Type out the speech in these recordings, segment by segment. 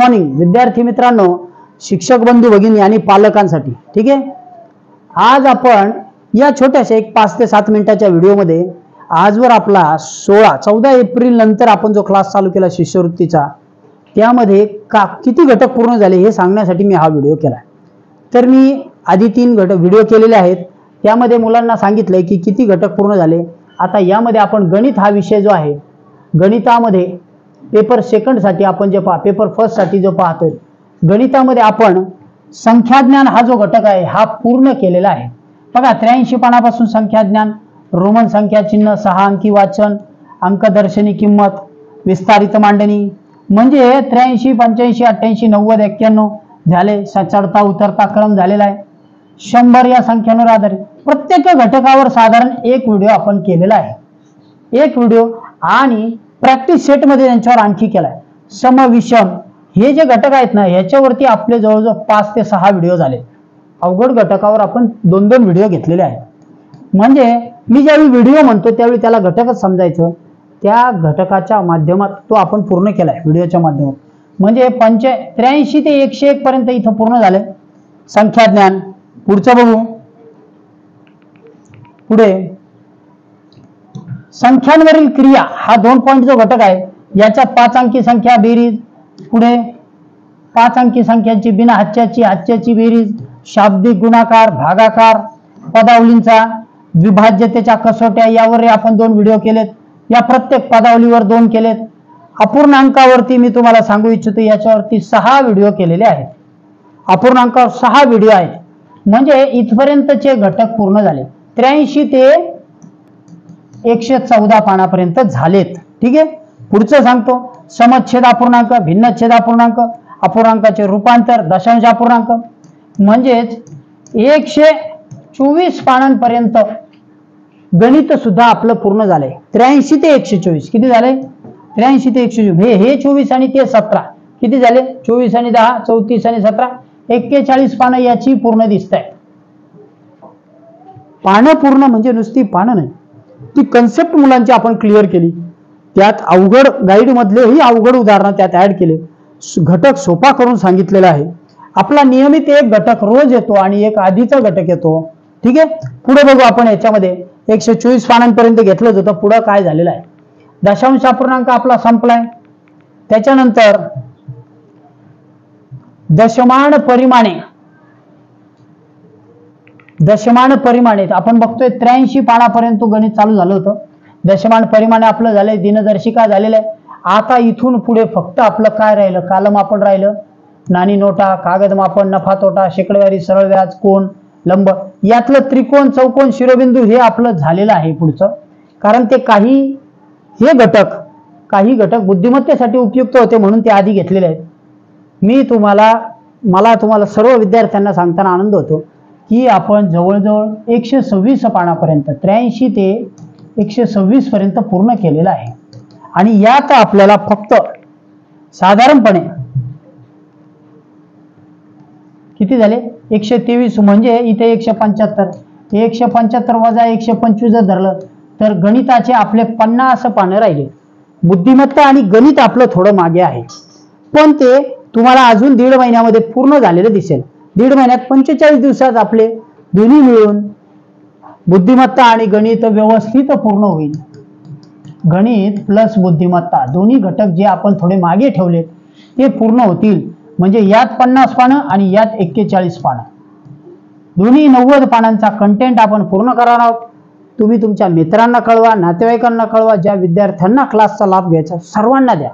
Morning विद्यार्थी मित्रांनो, शिक्षक बंधू भगिनी आणि पालकांसाठी. ठीक आहे, आज आपण या छोट्याशा एक 5 ते 7 मिनिटाच्या व्हिडिओमध्ये आजवर आपला 14 एप्रिल नंतर आपण जो क्लास चालू केला शिष्यवृत्तीचा, त्यामध्ये किती घटक पूर्ण झाले हे सांगण्यासाठी मी हा व्हिडिओ केला. तर मी आधी 3 घटक व्हिडिओ केलेले आहेत, त्यामध्ये मुलांना सांगितलंय की किती घटक पूर्ण झाले. आता यामध्ये आपण गणित हा विषय जो आहे, गणितामध्ये पेपर सेकंडसाठी आपण जे पेपर फर्स्टसाठी जो पाहतोय, गणितामध्ये आपण संख्याज्ञान हा जो घटक आहे हा पूर्ण केलेला आहे. बघा 83 पानापासून संख्याज्ञान, रोमन संख्या चिन्ह, 6 अंकी वाचन, अंकदर्शनी किंमत, विस्तारित मांडणी, म्हणजे 83, 85, 88, 90, 91 झाले. चढता उतरता क्रम झालेला आहे. 100 या संख्यांवर आधारित प्रत्येक घटकावर साधारण एक व्हिडिओ आपण केलेला आहे. एक व्हिडिओ आणि प्रॅक्टिस सेट मध्ये त्यांच्यावर आणखी केलाय. सम विषम हे जे घटक आहेत ना, ह्याच्यावरती आपले जवळजवळ 5 ते 6 व्हिडिओ झाले. अवघड घटकावर आपण 2-2 व्हिडिओ घेतलेले आहेत. म्हणजे मी ज्यावेळी व्हिडिओ म्हणतो त्यावेळी त्याला घटकच समजायचं. त्या घटकाच्या माध्यमात तो आपण पूर्ण केलाय व्हिडिओच्या माध्यमात. म्हणजे 83 ते 101 पर्यंत इथं पूर्ण झाले संख्याज्ञान. पुढचं बघू. पुढे संख्यांवरील क्रिया हा 2 पॉइंट जो घटक आहे, याच्या 5 अंकी संख्या बेरीज, पुढे 5 अंकी संख्यांची बिना हाच्याची बेरीज, शाब्दिक गुणाकार, भागाकार, पदावलींचा, विभाज्यतेच्या कसोट्या, यावर आपण 2 व्हिडिओ केलेत. या प्रत्येक पदावलीवर 2 केलेत. अपूर्णांकावरती मी तुम्हाला सांगू इच्छितो, याच्यावरती 6 व्हिडिओ केलेले आहेत. अपूर्णांकावर 6 व्हिडिओ आहेत. म्हणजे इथपर्यंतचे घटक पूर्ण झाले. 83 ते 114 पानापर्यंत झालेत. ठीक आहे, पुढचं सांगतो. समच्छेद अपूर्णांक, भिन्नच्छेद अपूर्णांक, अपूर्णांकाचे रूपांतर, दशांश अपूर्णांक, म्हणजेच 124 पानांपर्यंत गणित सुद्धा आपलं पूर्ण झालंय. 83 ते 124 किती झाले? 83 ते 124. हे 24 आणि ते 17 किती झाले? 24 आणि 10 34 आणि 17 41 पानं याची पूर्ण दिसत आहे. पानं पूर्ण म्हणजे नुसती पानं नाही, ती कन्सेप्ट मुलांची आपण क्लिअर केली. त्यात अवघड गाईड मधलेही अवघड उदाहरणं त्यात ऍड केले. घटक सोपा करून सांगितलेला आहे. आपला नियमित एक घटक रोज येतो आणि एक आधीचा घटक येतो. ठीक आहे, पुढे बघू आपण. याच्यामध्ये 124 पानांपर्यंत घेतलं होतं. पुढे काय झालेलं आहे? दशांश अपूर्णांक आपला संपलाय. त्याच्यानंतर दशमान परिमाणे आपण बघतोय 83 पानापर्यंत गणित चालू झालं होतं. दशमान परिमाणे आपलं झालंय, दिनदर्शिका झालेलं आहे. आता इथून पुढे फक्त आपलं काय राहिलं? कालमापन राहिलं. नाणी नोटा, कागद मापन, नफा तोटा, शेकडेवारी, सरळ व्याज, कोन, लंब, यातलं त्रिकोण, चौकोन, शिरोबिंदू हे आपलं झालेलं आहे पुढचं. कारण ते काही घटक बुद्धिमत्तेसाठी उपयुक्त होते म्हणून ते आधी घेतलेले आहेत. मला तुम्हाला सर्व विद्यार्थ्यांना सांगताना आनंद होतो की आपण जवळजवळ 126 पानापर्यंत 83 ते 126 पर्यंत पूर्ण केलेलं आहे. आणि यात आपल्याला फक्त साधारणपणे किती झाले? 123. म्हणजे इथे 175 वजा 125 जर धरलं तर गणिताचे आपले 50 पानं राहिले. बुद्धिमत्ता आणि गणित आपलं थोडं मागे आहे, पण ते तुम्हाला अजून 1.5 महिन्यामध्ये पूर्ण झालेलं दिसेल. 1.5 महिन्यात 45 दिवसात आपले दोन्ही मिळून बुद्धिमत्ता आणि गणित व्यवस्थित पूर्ण होईल. गणित प्लस बुद्धिमत्ता दोन्ही घटक जे आपण थोडे मागे ठेवले ते पूर्ण होतील. म्हणजे यात 50 पानं आणि यात 41 पानं, दोन्ही 90 पानांचा कंटेंट आपण पूर्ण करणार आहोत. तुम्ही तुमच्या मित्रांना कळवा, नातेवाईकांना कळवा, ज्या विद्यार्थ्यांना क्लासचा लाभ घ्यायचा सर्वांना द्या.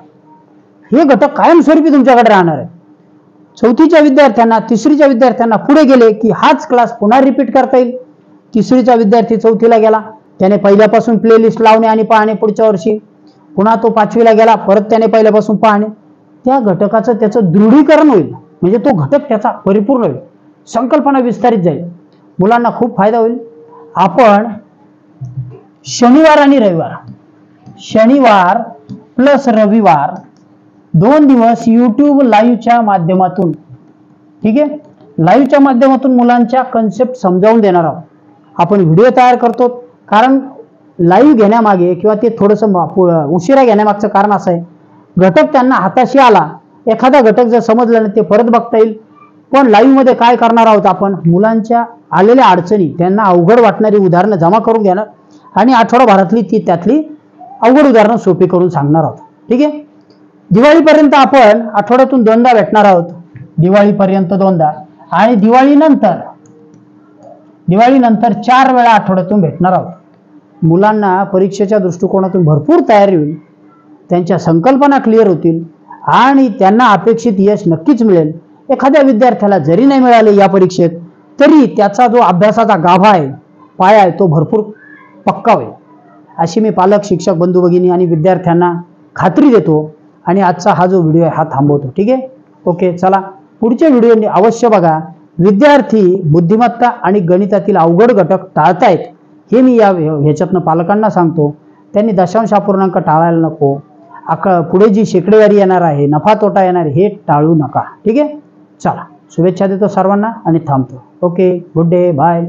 हे घटक कायमस्वरूपी तुमच्याकडे राहणार आहे. 4थीच्या विद्यार्थ्यांना, 3रीच्या विद्यार्थ्यांना पुढे गेले की हाच क्लास पुन्हा रिपीट करता येईल. 3रीचा विद्यार्थी 4थीला गेला, त्याने पहिल्यापासून प्लेलिस्ट लावणे आणि पाहणे पुढच्या वर्षी. पुन्हा तो 5वीला गेला, परत त्याने पहिल्यापासून पाहणे. त्या घटकाचं त्याचं दृढीकरण होईल. म्हणजे तो घटक त्याचा परिपूर्ण होईल, संकल्पना विस्तारित जाईल, मुलांना खूप फायदा होईल. आपण शनिवार आणि रविवार, शनिवार प्लस रविवार 2 दिवस YouTube लाईव्हच्या माध्यमातून, ठीक आहे, लाईव्हच्या माध्यमातून मुलांच्या कन्सेप्ट समजावून देणार आहोत. आपण व्हिडिओ तयार करतो कारण लाईव्ह घेण्यामागे किंवा ते थोडंसं उशिरा घेण्यामागचं कारण असं आहे, घटक त्यांना हाताशी आला एखादा घटक जर समजला नाही ते परत बघता येईल. पण लाईव्ह मध्ये काय करणार आहोत आपण, मुलांच्या आलेल्या अडचणी, त्यांना अवघड वाटणारी उदाहरणं जमा करून घेणार आणि आठवडाभरातली त्यातली अवघड उदाहरणं सोपी करून सांगणार आहोत. ठीक आहे. दिवाळीपर्यंत आपण आठवड्यातून 2दा भेटणार आहोत. दिवाळीपर्यंत 2दा आणि दिवाळीनंतर 4 वेळा आठवड्यातून भेटणार आहोत. मुलांना परीक्षेच्या दृष्टिकोनातून भरपूर तयारी होईल, त्यांच्या संकल्पना क्लिअर होतील आणि त्यांना अपेक्षित यश नक्कीच मिळेल. एखाद्या विद्यार्थ्याला जरी नाही मिळाले या परीक्षेत तरी त्याचा जो अभ्यासाचा गाभा आहे, पाया आहे, तो भरपूर पक्का होईल अशी मी पालक, शिक्षक बंधू भगिनी आणि विद्यार्थ्यांना खात्री देतो. आणि आजचा हा जो व्हिडिओ आहे हा थांबवतो. ठीक आहे. ओके, चला पुढचे व्हिडिओ अवश्य बघा. विद्यार्थी बुद्धिमत्ता आणि गणितातील अवघड घटक टाळतायत हे मी ह्याच्यातनं पालकांना सांगतो. त्यांनी दशांश अपूर्णांक टाळायला नको. पुढे जी शेकडेवारी येणार आहे, नफा तोटा येणार आहे, हे टाळू नका. ठीक आहे. चला, शुभेच्छा देतो सर्वांना आणि थांबतो. Okay, good day, bye.